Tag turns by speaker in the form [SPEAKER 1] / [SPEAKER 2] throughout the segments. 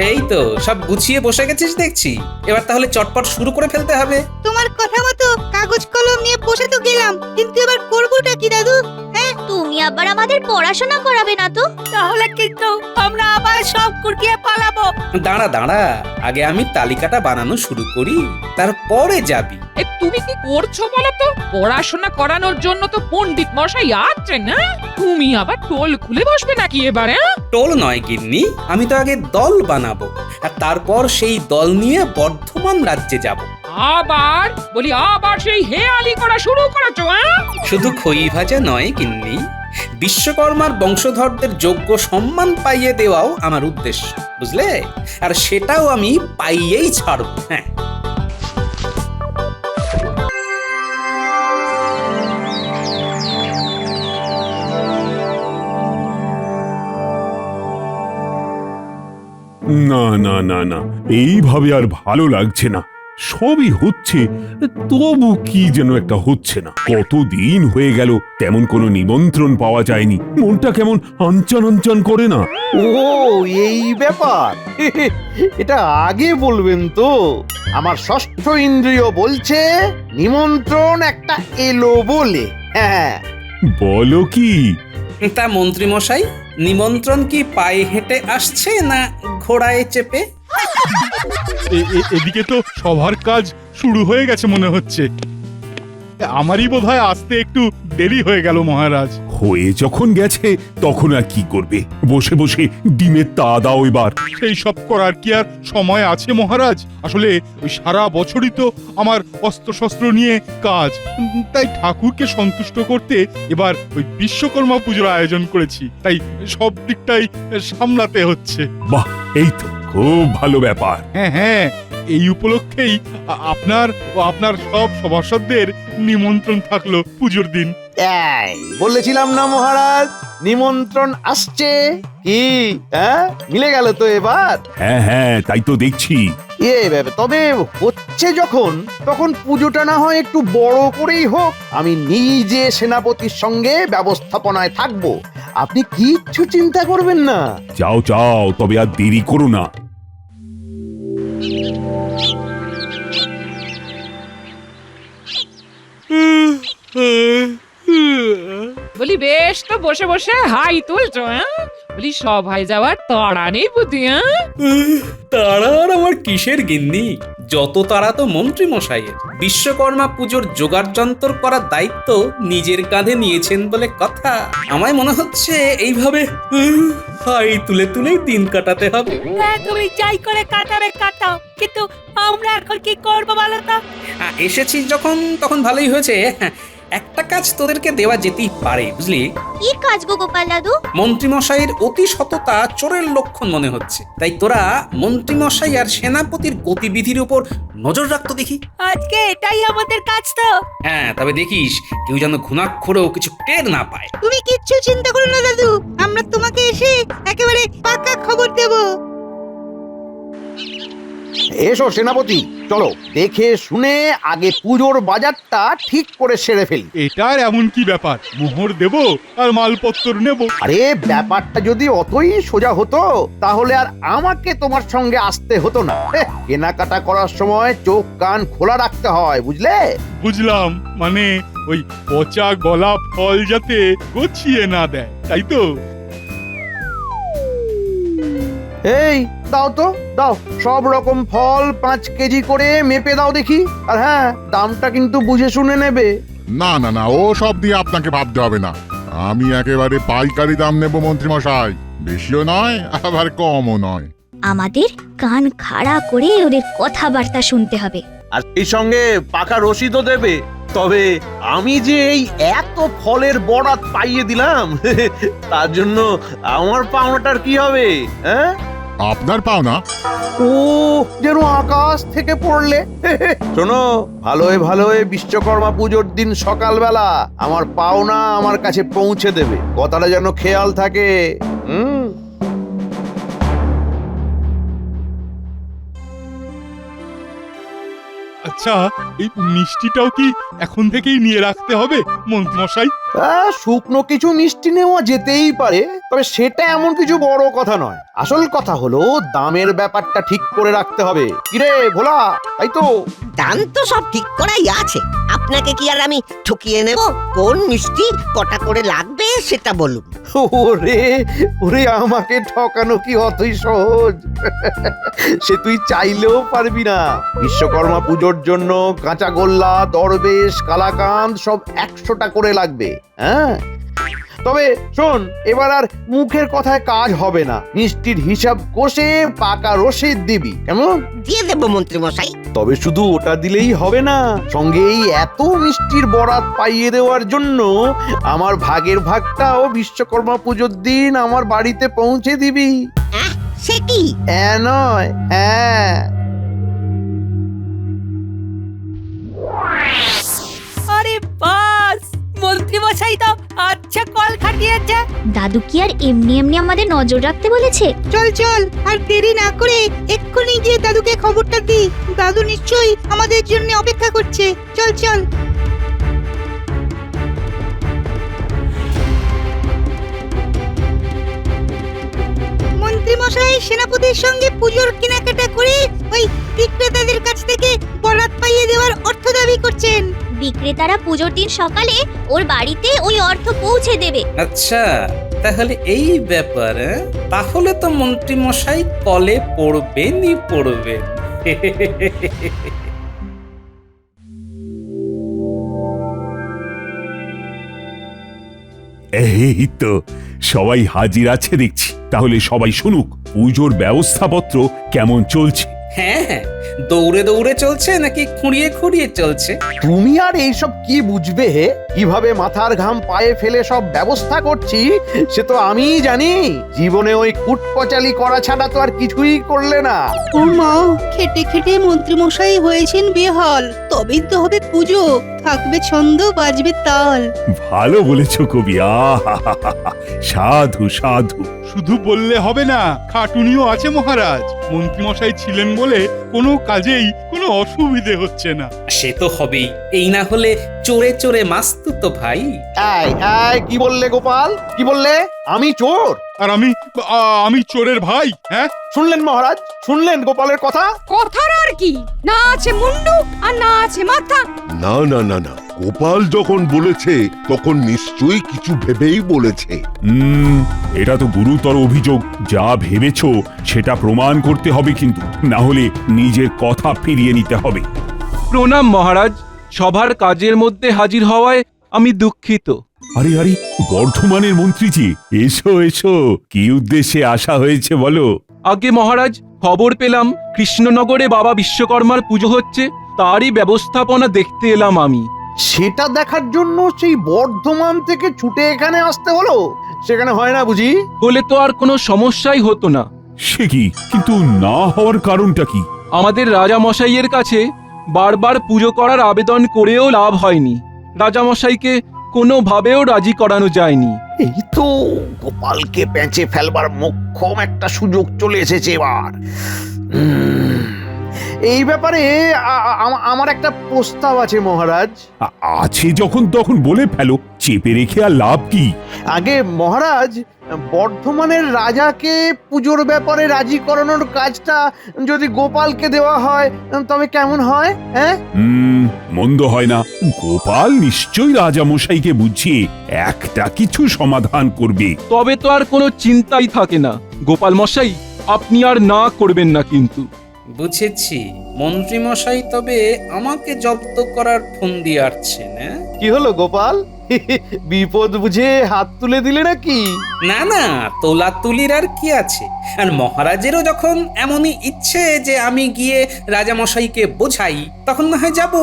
[SPEAKER 1] এই তো সব গুছিয়ে বসে গেছিস দেখছি, এবার তাহলে চটপট শুরু করে ফেলতে হবে।
[SPEAKER 2] তোমার কথা মতো কাগজ কলম নিয়ে বসে তো গেলাম, কিন্তু এবার করবোটা কি দাদু? হ্যাঁ,
[SPEAKER 3] তুমি আবার আমাদের পড়াশোনা করাবে না তো?
[SPEAKER 2] তাহলে কিন্তু আমরা আবার সব কুড়িয়ে পালাবো।
[SPEAKER 1] দাঁড়া দাঁড়া, আগে আমি তালিকাটা বানানো শুরু করি, তারপরে যাবি।
[SPEAKER 4] তুমি কি করছো বলো তো? পড়াশোনা করানোর জন্য তো পণ্ডিত মশাই আছেন না, তুমি আবার টোল খুলে বসবে নাকি এবারে?
[SPEAKER 1] টোল নয় গিন্নি, আমি তো আগে দল বানাবো, আর তারপর সেই দল নিয়ে বর্ধমান রাজ্যে যাব।
[SPEAKER 4] আবার সেই হেয়ালি করা শুরু করেছো?
[SPEAKER 1] শুধু খই ভাজা নয় গিন্নি, বিশ্বকর্মার বংশধরদের যোগ্য সম্মান পাইয়ে দেওয়াও আমার উদ্দেশ্য, বুঝলে? আর সেটাও আমি পাইয়েই ছাড়ব। হ্যাঁ,
[SPEAKER 5] না না না না, এইভাবে আর ভালো লাগছে না। সবই হচ্ছে, তবু কি যেন একটা হচ্ছে না। কতদিন হয়ে গেল তেমন কোনো নিমন্ত্রণ পাওয়া যায়নি, মনটা কেমন আনচান আনচান করে না।
[SPEAKER 6] ও এই ব্যাপার, এটা আগে বলবেন তো। আমার ষষ্ঠ ইন্দ্রিয় বলছে নিমন্ত্রণ একটা এলো বলে। হ্যাঁ,
[SPEAKER 5] বলো কি?
[SPEAKER 1] তা মন্ত্রী মশাই, নিমন্ত্রণ কি পায়ে হেঁটে আসছে না ঘোড়ায় চেপে?
[SPEAKER 7] এদিকে তো সবার কাজ শুরু হয়ে গেছে মনে হচ্ছে। আমারই বোধহয় আসতে একটু দেরি হয়ে গেল মহারাজ।
[SPEAKER 5] হয়ে যখন গেছে তখন আর কি করবে, বসে বসে ডিমের তা দাও এবার।
[SPEAKER 7] সেই সব করার কি আর সময় আছে মহারাজ? আসলে ওই সারা বছরই তো আমার অস্ত্র শস্ত্র নিয়ে কাজ, তাই ঠাকুরকে সন্তুষ্ট করতে এবার ওই বিশ্বকর্মা পুজোর আয়োজন করেছি, তাই সব দিকটাই সামলাতে হচ্ছে।
[SPEAKER 5] বাহ, এই তো খুব ভালো ব্যাপার।
[SPEAKER 7] হ্যাঁ হ্যাঁ, এই উপলক্ষেই আপনার ও আপনার সব সভাসদদের নিমন্ত্রণ থাকলো পুজোর দিন।
[SPEAKER 6] এই বলেছিলাম না মহারাজ, নিমন্ত্রণ আসছে। কি হ্যাঁ, মিলে গেল তো এবার?
[SPEAKER 5] হ্যাঁ হ্যাঁ, তাই তো দেখছি।
[SPEAKER 6] তবে হচ্ছে যখন, তখন পুজোটা না হয় একটু বড় করেই হোক। আমি নিজে সেনাপতির সঙ্গে ব্যবস্থাপনায় থাকবো, আপনি কিচ্ছু চিন্তা করবেন না।
[SPEAKER 5] যাও যাও, তবে আর দেরি করো না।
[SPEAKER 4] বলি বেশ তো বসে বসে হাই তুলছো? বলি সভায় যাওয়ার তাড়া নেই বুদ্ধি?
[SPEAKER 1] তারা আর আমার কিসের গিন্নি, যত তারা তো মন্ত্রী মশাইয়ের। বিশ্বকর্মা পুজোর জোগাড় যন্ত্র করার দায়িত্ব নিজের কাঁধে নিয়েছেন বলে কথা। আমায় মনে হচ্ছে এইভাবে হাই তুলে তুলেই দিন কাটাতে হবে।
[SPEAKER 2] হ্যাঁ, তুমি যাই করে কাটাবে কাটাও, কিন্তু আমরা এখন কি করবো বলো তো?
[SPEAKER 1] এসেছিস যখন তখন ভালোই হয়েছে। একটা কাজ তোদেরকে দেওয়া যেতেই পারে, বুঝলি?
[SPEAKER 3] কি কাজ গো গোপাল দাদু?
[SPEAKER 1] মন্ত্রীমশাইয়ের অতি সততা চোরের লক্ষণ মনে হচ্ছে, তাই তোরা মন্ত্রীমশাই আর সেনাপতির গতিবিধির উপর নজর রাখতো দেখি।
[SPEAKER 2] আজকে এটাই আমাদের কাজ তো।
[SPEAKER 1] হ্যাঁ, তবে দেখিস কেউ যেন ঘুণাক্ষরেও কিছু টের না পায়।
[SPEAKER 2] তুমি কিচ্ছু চিন্তা করো না দাদু, আমরা তোমাকে এসে একেবারে পাকা খবর দেবো।
[SPEAKER 6] এসো সেনাপতি, চলো দেখে শুনে আগে পুজোর বাজারটা ঠিক করে সেরে ফেলি।
[SPEAKER 7] এটার এমন কি ব্যাপার? মোহর দেব আর মালপত্র নেব।
[SPEAKER 6] আরে ব্যাপারটা যদি অতই সোজা হতো তাহলে আর আমাকে তোমার সঙ্গে আসতে হতো না। কেনাকাটা করার সময় চোখ কান খোলা রাখতে হয়, বুঝলে?
[SPEAKER 7] বুঝলাম, মানে ওই পচা গলা ফল যাতে গছিয়ে না দেয়, তাই তো?
[SPEAKER 6] এই দাও তো, দাও সব রকম ফল 5 কেজি করে মেপে দাও দেখি। আর হ্যাঁ, দামটা কিন্তু বুঝে শুনে নেবে।
[SPEAKER 8] না না না, ও সব দিয়ে আপনাকে ভাবতে হবে না। আমি একেবারে পাইকারি দাম নেব মন্ত্রী মশাই, বেশিও নয় আবার কমও নয়।
[SPEAKER 3] আমাদের কান খাড়া করে ওদের কথাবার্তা শুনতে হবে।
[SPEAKER 6] আর এই সঙ্গে পাকা রসিদও দেবে। তবে আমি যে এই এত ফলের বরাত পাইয়ে দিলাম, তার জন্য আমার পাওনাটার কি হবে? হ্যাঁ,
[SPEAKER 8] আপনার পাওনা?
[SPEAKER 6] ও যেন আকাশ থেকে পড়লে। শোনো, ভালোয় ভালোয় বিশ্বকর্মা পুজোর দিন সকালবেলা আমার পাওনা আমার কাছে পৌঁছে দেবে, কথাটা যেন খেয়াল থাকে।
[SPEAKER 7] আচ্ছা, এই মিষ্টিটাও কি এখন থেকেই নিয়ে রাখতে হবে মন্ত্রীমশাই?
[SPEAKER 6] শুকনো কিছু মিষ্টি নেওয়া যেতেই পারে, তবে সেটা এমন কিছু বড় কথা নয়। আসল কথা হলো দামের ব্যাপারটা ঠিক করে রাখতে হবে। কিরে ভোলা, তাই তো?
[SPEAKER 9] দাম তো সব ঠিক করাই আছে, আপনাকে কি আর আমি ঠকিয়ে নেব? কোন মিষ্টি কটা করে লাগবে সেটা বলুন।
[SPEAKER 6] ওরে ওরে, আমাকে ঠকানো কি অতই সহজ? সে তুই চাইলেও পারবি না। বিশ্বকর্মা পুজোর জন্য কাঁচা গোল্লা, দরবেশ, কালাকাঁদ সব 100টা করে লাগবে। হ্যাঁ, তবে শোন, এবার আর মুখের কথায় কাজ হবে না। মিষ্টির হিসাব কষে পাকা রসিদ দিবি, কেমন?
[SPEAKER 9] দিয়ে দেব মন্ত্রী মশাই।
[SPEAKER 6] তবে শুধু ওটা দিলেই হবে না, সঙ্গে এই এত মিষ্টির বরাত পাইয়ে দেওয়ার জন্য আমার ভাগের ভাগটাও বিশ্বকর্মা পুজোর দিন আমার বাড়িতে পৌঁছে দিবি।
[SPEAKER 9] সে কি?
[SPEAKER 6] নয়, হ্যাঁ।
[SPEAKER 2] আরে বাস, মন্ত্রী মশাই তো আচ্ছা কল খাটিয়েছে।
[SPEAKER 3] দাদু কি আর এমনি এমনি আমাদের নজর রাখতে বলেছে?
[SPEAKER 2] চল চল, আর দেরি না করে এক্ষুনি গিয়ে দাদুকে খবরটা দি। দাদু নিশ্চয়ই আমাদের জন্য অপেক্ষা করছে। চল চল। মন্ত্রী মশাই সেনাপতির সঙ্গে পুজোর কেনাকাটা করে ওই বিক্রেতাদের কাছ থেকে বরাত পাইয়ে দেওয়ার অর্থ দাবি করছেন।
[SPEAKER 3] বিক্রেতারা পুজোর দিন সকালে ওর বাড়িতে ওই অর্থ পৌঁছে দেবে।
[SPEAKER 1] আচ্ছা, তাহলে এই ব্যাপার। তাহলে তো মন্ত্রী মশাই কলে পড়বেনই পড়বেন।
[SPEAKER 5] এই তো সবাই হাজির আছে দেখছি। তাহলে সবাই শুনুক পুজোর ব্যবস্থাপত্র কেমন চলছে।
[SPEAKER 1] হ্যাঁ হ্যাঁ, দৌড়ে দৌড়ে চলছে নাকি খুঁড়িয়ে খুঁড়িয়ে চলছে?
[SPEAKER 6] তুমি আর এইসব কি বুঝবে হে? কিভাবে মাথার ঘাম পায়ে ফেলে সব ব্যবস্থা করছি সে তো আমিই জানি। জীবনে ওই কুটপচালি করা ছাড়া তো আর কিছুই করলে না।
[SPEAKER 2] ও মা, খেটে খেটে মন্ত্রী মশাই হয়েছেন বেহাল। তবেই তো হবে পুজো, থাকবে ছন্দ, বাজবে তাল।
[SPEAKER 5] ভালো বলেছো কবি, সাধু সাধু।
[SPEAKER 7] শুধু বললে হবে না, খাটুনিও আছে মহারাজ। মন্ত্রীমশাই ছিলেন বলে কোনো কাজেই কোনো অসুবিধে হচ্ছে না।
[SPEAKER 1] সে তো হবেই, এই না হলে চোরে চোরে মাস্তু তো ভাই।
[SPEAKER 6] কি বললে গোপাল? কি বললে? আমি চোর?
[SPEAKER 7] আর আমি চোরের ভাই? হ্যাঁ,
[SPEAKER 6] শুনলেন মহারাজ? শুনলেন গোপালের কথা?
[SPEAKER 4] কথার আর কি, না আছে মুন্ডু আর না আছে মাথা।
[SPEAKER 10] না না না না, গোপাল যখন বলেছে তখন নিশ্চয়ই কিছু ভেবেই বলেছে।
[SPEAKER 5] এটা তো গুরুতর অভিযোগ। যা ভেবেছো সেটা প্রমাণ করতে হবে, কিন্তু না হলে নিজের কথা ফিরিয়ে নিতে হবে।
[SPEAKER 11] প্রণাম মহারাজ, সভার কাজের মধ্যে হাজির হওয়ায় আমি দুঃখিত।
[SPEAKER 5] আরে আরে, বর্ধমানের মন্ত্রীজি, এসো এসো। কি উদ্দেশ্যে আসা হয়েছে বলো?
[SPEAKER 11] আগে মহারাজ, খবর পেলাম কৃষ্ণনগরে বাবা বিশ্বকর্মার পুজো হচ্ছে, তারই ব্যবস্থাপনা দেখতে এলাম আমি।
[SPEAKER 6] সেটা দেখার জন্য সেই বর্ধমান থেকে ছুটে এখানে আসতে হলো? সেখানে হয় না বুঝি?
[SPEAKER 11] হলে তো আর কোনো সমস্যাই হতো না।
[SPEAKER 5] সে কি? কিন্তু না হওয়ার কারণটা কি?
[SPEAKER 11] আমাদের রাজামশাইয়ের কাছে বারবার পুজো করার আবেদন করেও লাভ হয়নি। রাজামশাইকে কোনোভাবেও রাজি করানো যায়নি।
[SPEAKER 6] এই তো গোপালকে পেঁচে ফেলবার মোক্ষম একটা সুযোগ চলে এসেছে এবার। এই ব্যাপারে আমার একটা প্রস্তাব আছে মহারাজ।
[SPEAKER 5] আছে যখন তখন বলে ফেলো, চেপে রেখে আর লাভ কি?
[SPEAKER 6] আগে মহারাজ, বর্ধমানের রাজাকে পুজোর ব্যাপারে রাজি করানোর কাজটা যদি গোপালকে দেওয়া হয় তবে কেমন হয়? হ্যাঁ,
[SPEAKER 5] মন্দ হয় না। গোপাল নিশ্চয়ই রাজামশাইকে বুঝিয়ে একটা কিছু সমাধান করবে।
[SPEAKER 11] তবে তো আর কোনো চিন্তাই থাকে না। গোপাল মশাই, আপনি আর না করবেন না কিন্তু।
[SPEAKER 1] বুঝেছি, মন্ত্রী মশাই তবে আমাকে জব্দ করার ফন্দি আটছেন।
[SPEAKER 6] কি হলো গোপাল? বিপদ বুঝে হাত তুলে দিলে নাকি?
[SPEAKER 1] না না, তোলা তুলির আর কি আছে। আর মহারাজেরও যখন এমনই ইচ্ছে যে আমি গিয়ে রাজামশাইকে বোঝাই, তখন না হয় যাব।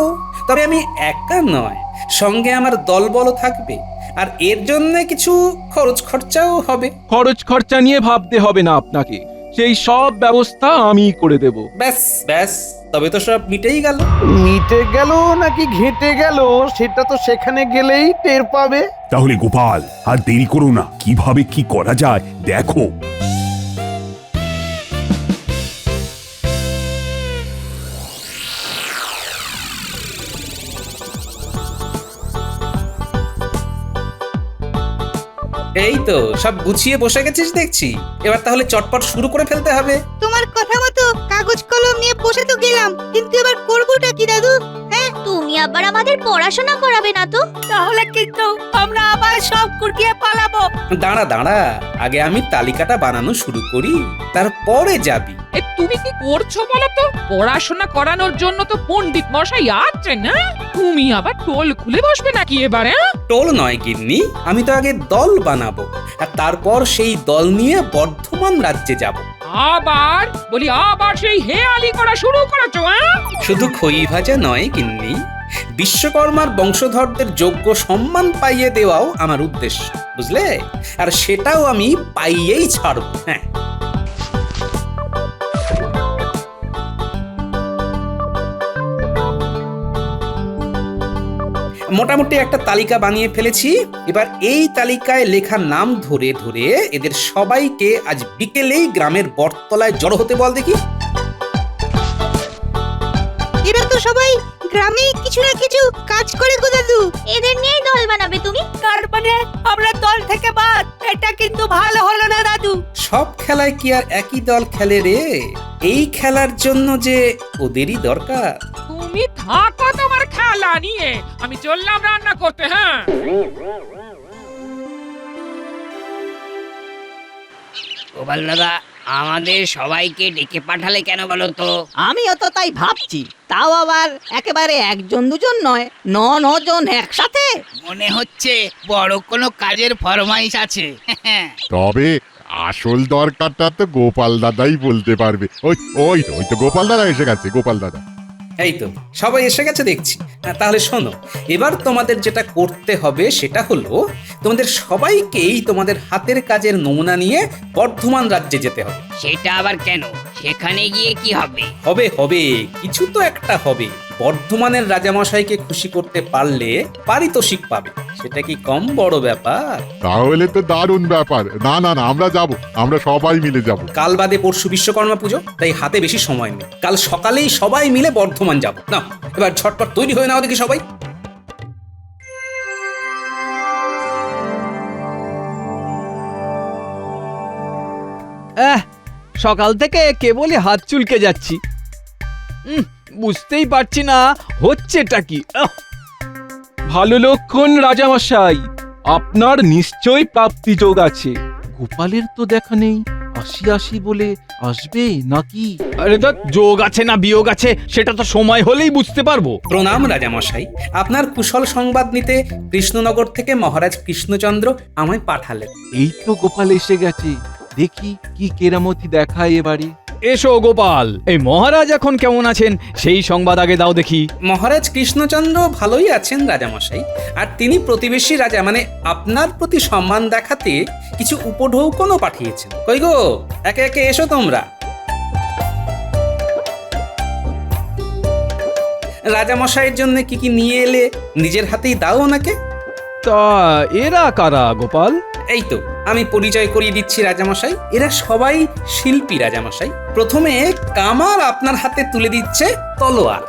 [SPEAKER 1] তবে আমি একা নয়, সঙ্গে আমার দলবল থাকবে, আর এর জন্য কিছু খরচ খরচাও হবে।
[SPEAKER 11] খরচ খরচা নিয়ে ভাবতে হবে না আপনাকে, সেই সব ব্যবস্থা আমি করে দেব।
[SPEAKER 1] ব্যাস ব্যাস, তবে তো সব মিটেই গেল।
[SPEAKER 6] মিটে গেল নাকি ঘেঁটে গেল সেটা তো সেখানে গেলেই টের পাবে।
[SPEAKER 5] তাহলে গোপাল, আর দেরি করো না, কিভাবে কি করা যায় দেখো।
[SPEAKER 1] এই তো সব গুছিয়ে বসে গেছিস দেখছি, এবার তাহলে চটপট শুরু করে ফেলতে হবে।
[SPEAKER 2] তোমার কথা মতো কাগজ কলম নিয়ে বসে তো গেলাম, কিন্তু এবার করবোটা কি দাদু? হ্যাঁ,
[SPEAKER 3] তুমি আবার আমাদের পড়াশোনা করাবে না তো?
[SPEAKER 2] তাহলে কিন্তু আমরা আবার সব কুটিয়ে পালাবো।
[SPEAKER 1] দাঁড়া দাঁড়া, আগে আমি তালিকাটা বানানো শুরু করি, তারপরে যাবি।
[SPEAKER 4] এ তুমি কি করছো বলো তো? পড়াশোনা করানোর জন্য তো পণ্ডিত মশাই আছেন না? তুমি আবার টোল খুলে বসবে নাকি এবারে?
[SPEAKER 1] টোল নয় গিন্নি, আমি তো আগে দল বানাবো, আর তারপর সেই দল নিয়ে বর্ধমান রাজ্যে যাব।
[SPEAKER 4] আবার সেই হেয়ালি করা শুরু করেছো?
[SPEAKER 1] শুধু খই ভাজা নয় গিন্নি, বিশ্বকর্মার বংশধরদের যোগ্য সম্মান পাইয়ে দেওয়াও আমার উদ্দেশ্য, বুঝলে? আর সেটাও আমি পাইয়েই ছাড়ব। হ্যাঁ, মোটামুটি একটা তালিকা বানিয়ে ফেলেছি। এবার এই তালিকায় লেখা নাম ধরে ধরে এদের সবাইকে আজ বিকেলেই গ্রামের বটতলায় জড়ো হতে বল দেখি।
[SPEAKER 2] এরা তো সবাই গ্রামে কিছু না কিছু কাজ করে গো দাদু।
[SPEAKER 3] এদের নিয়েই দল বানাবে তুমি?
[SPEAKER 2] তার মানে আমরা দল থেকে বাদ? এটা কিন্তু ভালো হলো না দাদু।
[SPEAKER 1] সব খেলায় কি আর একই দল খেলে রে? এই খেলার জন্য যে ওদেরই দরকার।
[SPEAKER 4] তুমি থাকো তোমার খেলা নিয়ে, আমি চললাম রান্না করতে। হ্যাঁ,
[SPEAKER 12] গোপাল দাদা, আমাদের সবাইকে ডেকে পাঠালে কেন বলো তো?
[SPEAKER 9] আমিও তো তাই ভাবছি, তাও আবার একেবারে একজন দুজন নয়, নজন একসাথে।
[SPEAKER 12] মনে হচ্ছে বড় কোনো কাজের ফরমাইশ আছে।
[SPEAKER 8] তবে আসল দরকারটা তো গোপাল দাদাই বলতে পারবে। ওই তো গোপাল দাদা এসে গেছে, গোপাল দাদা।
[SPEAKER 1] এই তো সবাই এসে গেছে দেখছি। তাহলে শোনো, এবার তোমাদের যেটা করতে হবে সেটা হলো তোমাদের সবাইকেই তোমাদের হাতের কাজের নমুনা নিয়ে বর্ধমান রাজ্যে যেতে হবে।
[SPEAKER 12] সেটা আবার কেন? সেখানে গিয়ে কি হবে?
[SPEAKER 1] হবে হবে, কিছু তো একটা হবে। বর্ধমানের রাজামশাইকে খুশি করতে পারলে পারিতোষিক পাবে, সেটা কি কম বড় ব্যাপার?
[SPEAKER 8] তাহলে তো দারুণ ব্যাপার। না, আমরা যাব, আমরা সবাই মিলে যাব।
[SPEAKER 1] কাল বাদে পরশু বিশ্বকর্মা পুজো, তাই হাতে বেশি সময় নেই। কাল সকালেই সবাই মিলে বর্ধমান যাব। না, এবার ঝটপট তৈরি হয়ে নাও দেখি সবাই।
[SPEAKER 13] সকাল থেকে কেবলই হাত চুলকে যাচ্ছি, বুঝতেই পারছি না হচ্ছেটা কি।
[SPEAKER 11] ভালো লক্ষণ রাজামশাই, আপনার নিশ্চয়ই প্রাপ্তি যোগ আছে। গোপালের তো দেখা নেই, আসি বলে আসবে নাকি?
[SPEAKER 13] আরে তো যোগ আছে না বিয়োগ আছে সেটা তো সময় হলেই বুঝতে পারবো।
[SPEAKER 1] প্রণাম রাজামশাই, আপনার কুশল সংবাদ নিতে কৃষ্ণনগর থেকে মহারাজ কৃষ্ণচন্দ্র আমায় পাঠালেন।
[SPEAKER 11] এই তো গোপাল এসে গেছে, দেখি কি কেরামতি দেখায় এবারে।
[SPEAKER 13] এসো গোপাল, এই মহারাজ এখন কেমন আছেন সেই সংবাদ আগে দাও দেখি।
[SPEAKER 1] মহারাজ কৃষ্ণচন্দ্র ভালোই আছেন রাজামশাই, আর তিনি প্রতিবেশী রাজা মানে আপনার প্রতি সম্মান দেখাতে কিছু উপঢৌকনও পাঠিয়েছেন। কই গো, একে একে এসো তোমরা। রাজামশাইয়ের জন্য কি কি নিয়ে এলে নিজের হাতেই দাও ওনাকে।
[SPEAKER 13] তা এরা কারা গোপাল?
[SPEAKER 1] এই তো আমি পরিচয় করিয়ে দিচ্ছি রাজামশাই, এরা সবাই শিল্পী রাজামশাই। প্রথমে কামার আপনার হাতে তুলে দিচ্ছে তলোয়ার,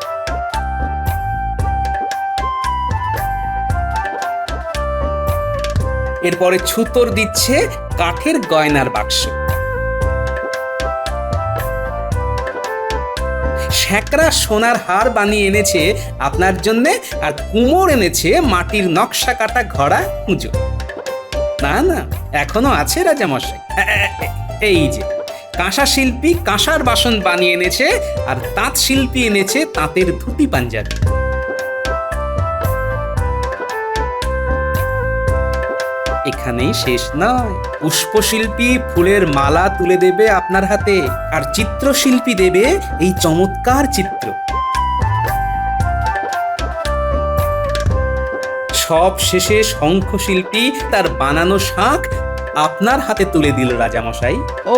[SPEAKER 1] এরপরে ছুতোর দিচ্ছে কাঠের গয়নার বাক্স, শ্যাকরা সোনার হার বানিয়ে এনেছে আপনার জন্যে, আর কুমোর এনেছে মাটির নকশা কাটা ঘোড়া পুজো। না এখনো আছে রাজামশাই, এই যে কাঁসা শিল্পী কাঁসার বাসন বানিয়ে এনেছে, আর তাঁত শিল্পী এনেছে তাঁতের ধুতি পাঞ্জাবি। এখানেই শেষ নয়, পুষ্পশিল্পী ফুলের মালা তুলে দেবে আপনার হাতে, আর চিত্রশিল্পী দেবে এই চমৎকার চিত্র। সব শেষে শঙ্খশিল্পী তার বানানো শাঁখ আপনার হাতে তুলে দিল রাজামশাই।
[SPEAKER 13] ও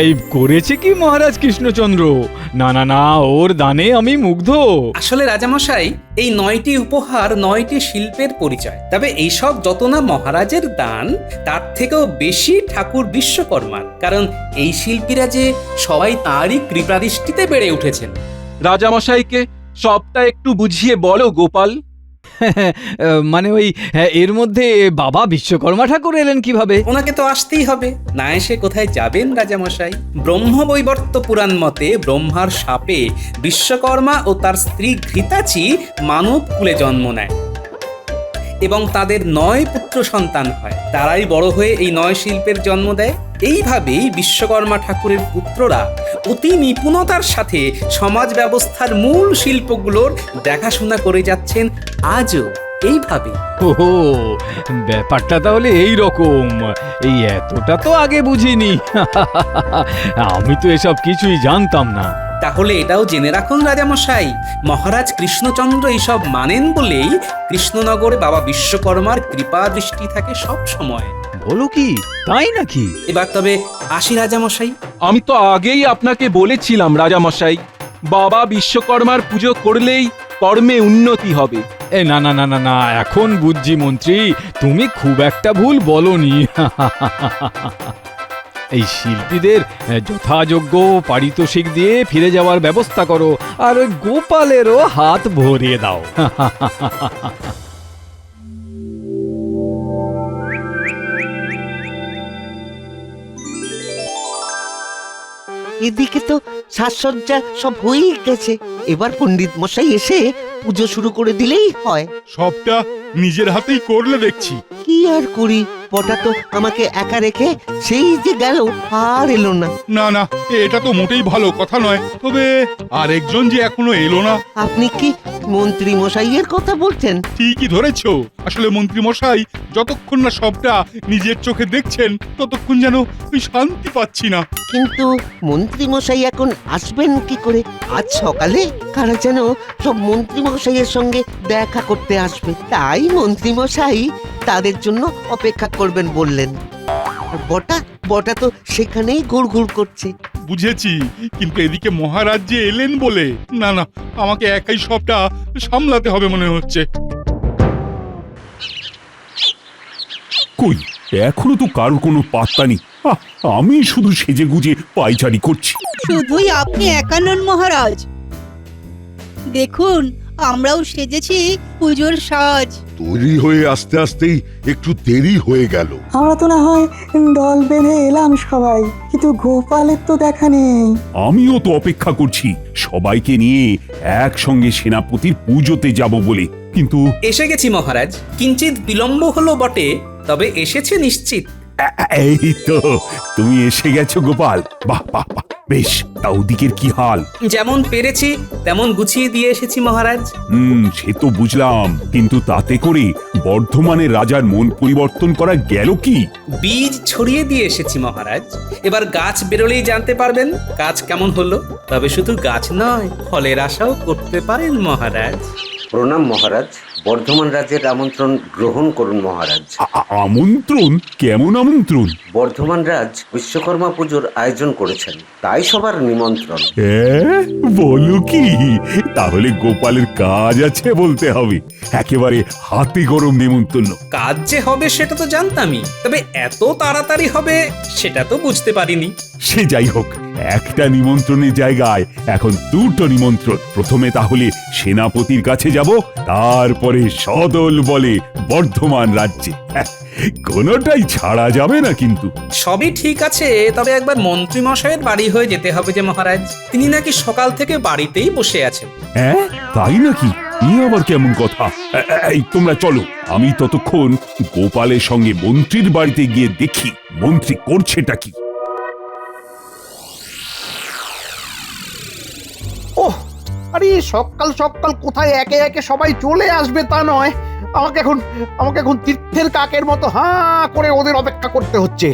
[SPEAKER 13] এই করেছে কি মহারাজ কৃষ্ণচন্দ্র? না ওর দানে আমি মুগ্ধ।
[SPEAKER 1] আসলে রাজামশাই, এই 9টি উপহার 9টি শিল্পের পরিচয়। তবে এইসব যত না মহারাজের দান, তার থেকেও বেশি ঠাকুর বিশ্বকর্মার, কারণ এই শিল্পীরা যে সবাই তাঁরই কৃপাদৃষ্টিতে বেড়ে উঠেছেন।
[SPEAKER 11] রাজামশাইকে সবটা একটু বুঝিয়ে বলো গোপাল।
[SPEAKER 13] মানে ওই এর মধ্যে বাবা বিশ্বকর্মা ঠাকুর এলেন কিভাবে?
[SPEAKER 1] ওনাকে তো আসতেই হবে, না এসে কোথায় যাবেন রাজামশাই? ব্রহ্মবৈবর্ত পুরাণ মতে ব্রহ্মার শাপে বিশ্বকর্মা ও তার স্ত্রী ঘৃতাচি মানব কুলে জন্ম নেয় এবং তাদের 9 পুত্র সন্তান হয়। তারাই বড় হয়ে এই 9 শিল্পের জন্ম দেয়। এইভাবেই বিশ্বকর্মা ঠাকুরের পুত্ররা অতি নিপুণতার সাথে সমাজ ব্যবস্থার মূল শিল্পগুলোর দেখাশোনা করে যাচ্ছেন আজও এইভাবে।
[SPEAKER 13] ওহো, ব্যাপারটা তাহলে এই রকম। এই এতটা তো আগে বুঝিনি। আমি তো এসব কিছুই জানতাম না।
[SPEAKER 1] তাহলে এটাও জেনে রাখুন রাজামশাই, মহারাজ কৃষ্ণচন্দ্র এইসব মানেন বলেই কৃষ্ণনগরে বাবা বিশ্বকর্মার কৃপা দৃষ্টি থাকে সব সময়।
[SPEAKER 13] বলো কি, তাই নাকি?
[SPEAKER 1] এবার তবে আসি রাজামশাই।
[SPEAKER 11] আমি তো আগেই আপনাকে বলেছিলাম রাজামশাই, বাবা বিশ্বকর্মার পুজো করলেই কর্মে উন্নতি হবে।
[SPEAKER 13] না না না না না, এখন বুঝছি মন্ত্রী, তুমি খুব একটা ভুল বলনি। এই শিল্পীদের যথাযোগ্য পারিতোষিক দিয়ে ফিরে যাওয়ার ব্যবস্থা করো, আর ওই গোপালেরও হাত ভরিয়ে দাও।
[SPEAKER 9] এদিকে তো সাজসজ্জা সব হয়েই গেছে, এবার পণ্ডিত মশাই এসে পুজো শুরু করে দিলেই হয়।
[SPEAKER 7] সবটা নিজের হাতেই করলে দেখছি।
[SPEAKER 9] কি আর করি, পটা তো আমাকে একা রেখে সেই যে গেল, আর এলো না।
[SPEAKER 7] না না, এটা তো মোটেই ভালো কথা নয়। তবে আরেকজন যে এখনো এলো না।
[SPEAKER 9] আপনি কি মন্ত্রী মশাইয়ের কথা বলছেন?
[SPEAKER 7] ঠিকই ধরেছো। আসলে মন্ত্রী মশাই যতক্ষণ না সবটা নিজের চোখে দেখছেন ততক্ষণ যেন ওই শান্তি পাচ্ছি না।
[SPEAKER 9] কিন্তু মন্ত্রী মশাই এখন আসবেন কি করে? আজ সকালে কারা যেন সব মন্ত্রী মশাইয়ের সঙ্গে দেখা করতে আসবে, তাই মন্ত্রী মশাই তাদের জন্য অপেক্ষা করবেন বললেন। আর বটা তো সেখানেই ঘুরঘুর করছে।
[SPEAKER 7] বুঝেছি, কিন্তু এদিকে মহারাজ যে এলেন বলে, না না, আমাকে একাই সবটা সামলাতে হবে মনে হচ্ছে।
[SPEAKER 5] কই, এখনো তো কারোর কোনো পাত্তা নেই। আমি শুধু সেজে গুজে পাইচারি করছি।
[SPEAKER 2] শুধুই আপনি একা নন মহারাজ, দেখুন আমরাও সেজেছি পুজোর সাজ।
[SPEAKER 10] তৈরি হয়ে আস্তে আস্তেই একটু দেরি হয়ে গেল।
[SPEAKER 14] আমরা তো না হয় দল বেঁধে এলাম সবাই, কিন্তু গোপালের তো দেখা নেই।
[SPEAKER 5] আমিও তো অপেক্ষা করছি সবাইকে নিয়ে একসঙ্গে সেনাপতির পুজোতে যাব বলে, কিন্তু
[SPEAKER 1] এসে গেছি মহারাজ, কিঞ্চিত বিলম্ব হলো বটে, তবে এসেছে নিশ্চিত।
[SPEAKER 5] এই তো তুমি এসে গেছো গোপাল। বাহ বাহ বাহ, বেশ। তা ওদিকের কি হাল?
[SPEAKER 1] যেমন পেরেছি তেমন গুছিয়ে দিয়ে এসেছি মহারাজ।
[SPEAKER 5] সে তো বুঝলাম, কিন্তু তাতে করে বর্ধমানের রাজার মন পরিবর্তন করা গেল কি?
[SPEAKER 1] বীজ ছড়িয়ে দিয়ে এসেছি মহারাজ। এবার গাছ বেরোলেই জানতে পারবেন কাজ কেমন হলো। তবে শুধু গাছ নয়, ফলের আশাও করতে পারেন মহারাজ।
[SPEAKER 15] প্রণাম মহারাজ, বর্ধমান রাজ্যের আমন্ত্রণ গ্রহণ করুন মহারাজ।
[SPEAKER 5] আমন্ত্রণ? কেমন আমন্ত্রণ?
[SPEAKER 15] বর্ধমান রাজ বিশ্বকর্মা পুজোর আয়োজন করেছেন, তাই সবার নিমন্ত্রণ।
[SPEAKER 5] বলো কি, তাহলে গোপালের কাজ আছে বলতে হবে। একেবারে হাতে গরম নিমন্ত্রণ।
[SPEAKER 1] কাজ যে হবে সেটা তো জানতামই, তবে এত তাড়াতাড়ি হবে সেটা তো বুঝতে পারিনি।
[SPEAKER 5] সে যাই হোক, একটা নিমন্ত্রণের জায়গায় এখন দুটো নিমন্ত্রণ। প্রথমে তাহলে সেনাপতির কাছে যাব, তারপরে সদল বলে বর্ধমান রাজ্যে। কোনোটাই ছাড়া যাবে না কিন্তু।
[SPEAKER 1] সবই ঠিক আছে, তবে একবার মন্ত্রী মশাইয়ের বাড়ি হয়ে যেতে হবে যে মহারাজ। তিনি নাকি সকাল থেকে বাড়িতেই বসে আছেন।
[SPEAKER 5] তাই নাকি? আবার কেমন কথা? এই তোমরা চলো, আমি ততক্ষণ গোপালের সঙ্গে মন্ত্রীর বাড়িতে গিয়ে দেখি মন্ত্রী করছেটা কি।
[SPEAKER 6] ওহ, আরে সকাল সকাল কোথায় একে একে সবাই চলে আসবে তা নয়, আমাকে এখন তীর্থের কাকের মতো হাঁ করে ওদের অপেক্ষা করতে হচ্ছে।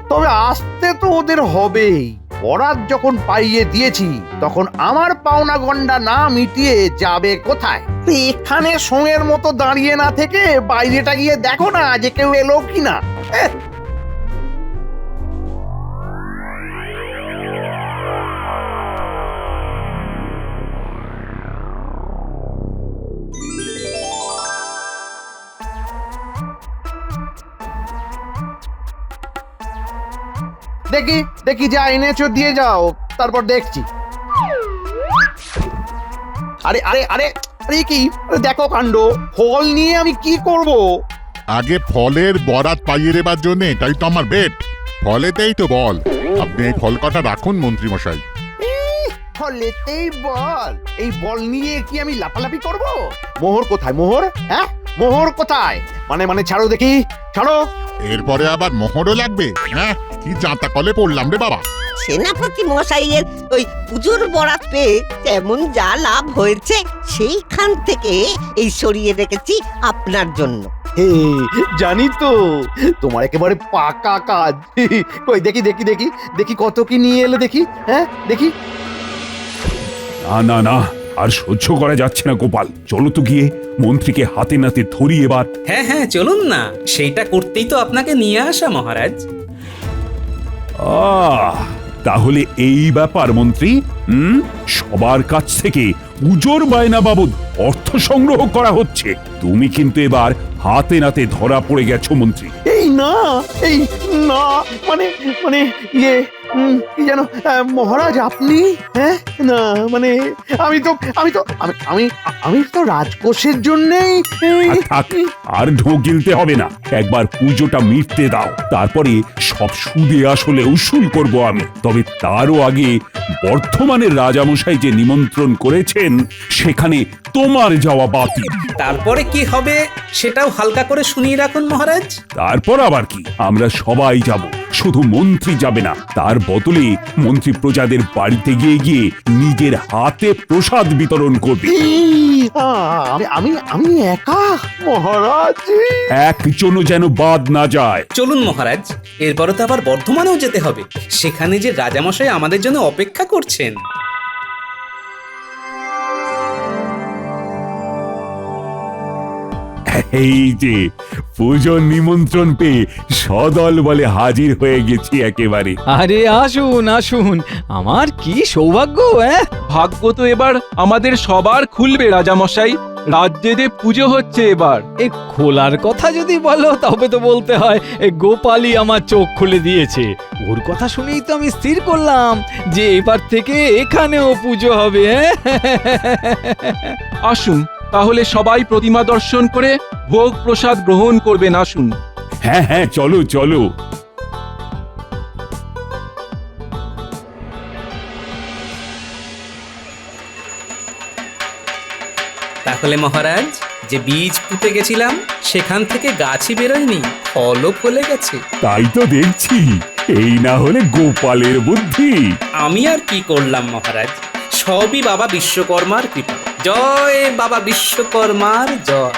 [SPEAKER 6] তবে আসতে তো ওদের হবেই। বরাত যখন পাইয়ে দিয়েছি তখন আমার পাওনা গন্ডা না মিটিয়ে যাবে কোথায়? এখানে সঙ্গের মতো দাঁড়িয়ে না থেকে বাইরেটা গিয়ে দেখো না যে কেউ এলো কিনা। দেখি যা এনেছো দিয়ে যাও, তারপর দেখছি। আরে আরে আরে আরে কি, আরে দেখো কাণ্ড, ফল নিয়ে আমি কি করব?
[SPEAKER 8] আগে ফলের বরাত পাইয়ে দেবার জন্য এটাই তো আমার বেট। ফলেতেই তো বল। আপনি এই ফল কটা রাখুন মন্ত্রী মশাই।
[SPEAKER 6] ফলেতেই বল? এই বল নিয়ে কি আমি লাফালাফি করব? মোহর কোথায়, মোহর? হ্যাঁ, মোহর কোথায়? মানে ছাড়ো দেখি, ছাড়ো।
[SPEAKER 8] এরপরে আবার মোহরও লাগবে? হ্যাঁ, কি জাঁতা কলে পড়লাম রে বাবা।
[SPEAKER 9] সেনাপতি মশাইয়ের ওই পুজোর বরাত পেয়ে তেমন যা লাভ হয়েছে সেইখান থেকে এই সরিয়ে রেখেছি আপনার জন্য।
[SPEAKER 6] হে, জানি তো তোমার একেবারে পাকা কাজ। কই দেখি দেখি দেখি দেখি কত কি নিয়ে এলে দেখি। হ্যাঁ দেখি।
[SPEAKER 5] না না না, আর সহ্য করা যাচ্ছে না গোপাল, চলো তো গিয়ে মন্ত্রীকে হাতে নাতে ধরি এবার।
[SPEAKER 1] হ্যাঁ হ্যাঁ, চলুন না, সেইটা করতেই তো আপনাকে নিয়ে আসা মহারাজ।
[SPEAKER 5] তাহলে এই ব্যাপার মন্ত্রী, সবার কাছ থেকে পুজোর বায়না বাবদ অর্থ সংগ্রহ করা হচ্ছে। তুমি কিন্তু এবার হাতে নাতে ধরা পড়ে গেছো মন্ত্রী।
[SPEAKER 6] এই না, এই না, মানে ইয়ে কি জানো মহারাজ আপনি? হ্যাঁ না, মানে আমি তো রাজকোষের জন্যই।
[SPEAKER 5] থাক, আর ঢোক গিলতে হবে না, একবার পুজোটা মিটতে দাও, তারপরে সব সুদে আসলে উসুল করব আমি। তবে তারও আগে বর্ধমানের রাজামশাই যে নিমন্ত্রণ করেছেন সেখানে তোমার যাওয়া বাতিল।
[SPEAKER 1] তারপরে কি হবে সেটাও হালকা করে শুনিয়ে রাখুন মহারাজ।
[SPEAKER 5] তারপর আবার কি, আমরা সবাই যাব, শুধু মন্ত্রী যাবে না। তার বদলে মন্ত্রী প্রজাদের বাড়িতে গিয়ে গিয়ে নিজের হাতে প্রসাদ বিতরণ করবে।
[SPEAKER 6] আমি একা মহারাজ?
[SPEAKER 5] একজনও যেন বাদ না যায়।
[SPEAKER 1] চলুন মহারাজ, এরপরে তো আবার বর্ধমানেও যেতে হবে, সেখানে যে রাজামশাই আমাদের জন্য অপেক্ষা করছেন।
[SPEAKER 5] এই যে পুজোর নিমন্ত্রণ পেয়ে সদল বলে হাজির হয়ে গেছি একেবারে।
[SPEAKER 13] আরে আসুন আসুন, আমার কি সৌভাগ্য।
[SPEAKER 11] ভাগ্য তো এবার আমাদের সবার খুলবে রাজামশাই। রাজ্যে পুজো হচ্ছে এবার।
[SPEAKER 13] এই খোলার কথা যদি বলো তবে তো বলতে হয় এই গোপালই আমার চোখ খুলে দিয়েছে। ওর কথা শুনেই তো আমি স্থির করলাম যে এবার থেকে এখানেও পুজো হবে।
[SPEAKER 11] আসুন তাহলে সবাই প্রতিমা দর্শন করে ভোগ প্রসাদ গ্রহণ করবেন। আসুন।
[SPEAKER 5] হ্যাঁ হ্যাঁ, চলো চলো।
[SPEAKER 1] তাহলে মহারাজ, যে বীজ পুঁতে গেছিলাম সেখান থেকে গাছই বেরোয়নি, ফলও ফলে গেছে।
[SPEAKER 5] তাই তো দেখছি, এই না হলে গোপালের বুদ্ধি।
[SPEAKER 1] আমি আর কি করলাম মহারাজ, সবই বাবা বিশ্বকর্মার কৃপা। জয় বাবা বিশ্বকর্মার জয়।